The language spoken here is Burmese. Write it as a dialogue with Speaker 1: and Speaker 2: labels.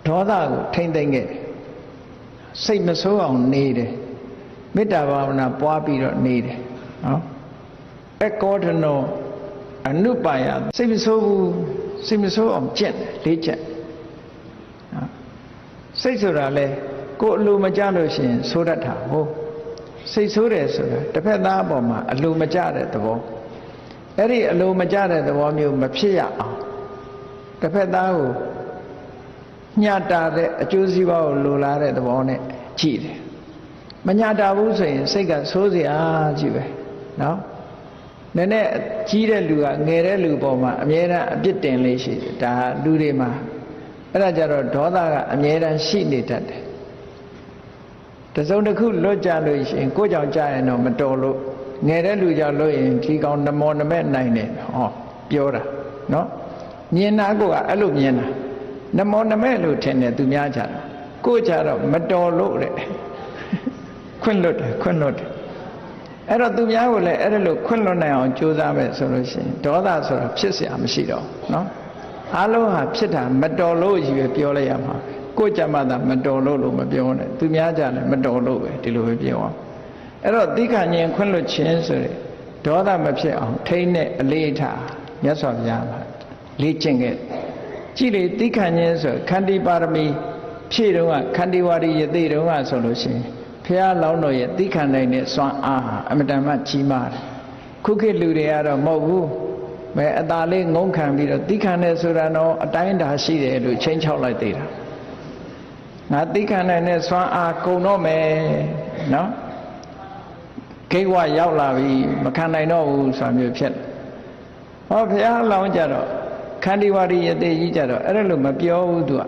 Speaker 1: ဒေါသကိုထိမ့်သိမ့်ခဲ့စိတ်မဆိုးအောင်နေတယ်မေတ္တာဘာဝနာပွားပြီးတော့နေတယ်နော်အကောဒနောအနုပါယစိတ်မဆိုးဘူးစိတ်မဆိုးအောင်ကျင့်တယ်လေးချက်စိတ်ဆိုတာလေကိုယ်အလိုမကျလို့ရှိရင်ဆိုးတတ်တာဟုတ်စိတ်ဆိုးတယ်ဆိုတာတစ်ဖက်သားအပေါ်မှာအလိုမကျတဲ့သဘောအဲ့ဒီအလိုမကျတဲ့သဘောမျိုးမဖြစ်ရအောင်တစ်ဖက်သားကိုညှတာတဲ့အကျိုးစီးပွားကိုလိုလားတဲ့သဘောနဲ့ကြည့်တယ်မညှတာဘူးဆိုရင်စိတ်ကဆိုးစရာကြီးပဲနော်နည်းနည်းကြီးတဲ့လူကငယ်တဲ့လူပေါ်မှာအမြဲတမ်းအပြစ်တင်လေးရှိတယ်ဒါလူတွေမှာအဲ့ဒါကြတော့ဒေါသကအမြဲတမ်းရှိနေတတ်တယ်တစုံတစ်ခုလွတ်ကြလို့ရှိရင်ကိုယ်ကြောင့်ကြာရင်တော့မတော်လို့ငယ်တဲ့လူကြောင့်လို့ရင်ဒီကောင်နမောနမဲ့နိုင်တယ်ဟောပြောတာနော်မြင်တာကအဲ့လိုမြင်တာနမောနမဲ့လို့ထင်တယ်သူများကြတာကိုယ်ကြတော့မတော်လို့တဲ့ခွင့်လွတ်တယ်အဲ့တော့သူများကိုလည်းအဲ့ဒါလို့ခွင့်လွတ်နိုင်အောင်ကြိုးစားမယ်ဆိုလို့ရှိရင်ဒေါသဆိုတာဖြစ်เสียမရှိတော့နော်အားလုံးဟာဖြစ်တာမတော်လို့ကြီးပဲပြောလိုက်ရမှာကိုယ်ကြမှာသာမတော်လို့မပြောနဲ့သူများကြလည်းမတော်လို့ပဲဒီလိုပဲပြောအောင်အဲ့တော့သိက္ခာဉာဏ်ခွင့်လွတ်ခြင်းဆိုတဲ့ဒေါသမဖြစ်အောင်ထိန်းတဲ့အလေးထားမြတ်စွာဘုရားမှာလေ့ကျင့်ခဲ့ကြည့်လေသိက္ခာဉာဏ်ဆိုခန္တီပါရမီဖြည့်တော့ခန္တီဝါရီယသိတော့ဆိုလို့ရှိရင်ဘုရားလောင်းတော်ရဲ့သိက္ခာနိုင်တဲ့စွမ်းအားဟာအမတန်မှကြီးမားတယ်ခုခေတ်လူတွေကတော့မဟုတ်ဘူးပဲအသာလေးငုံခံပြီးတော့သိက္ခာနဲ့ဆိုတာတော့အတိုင်းတာရှိတယ်လို့ချိန်ချောက်လိုက်သေးတာငါသိက္ခာနိုင်တဲ့စွမ်းအားကုန်တော့မယ်နော်ကိဝရောက်လာပြီမခံနိုင်တော့ဘူးဆိုတာမျိုးဖြစ်ဟောဘုရားလောင်းကြတော့ခန္တီဝါရီယသိကြီးကြတော့အဲ့ဒါလို့မပြောဘူးသူက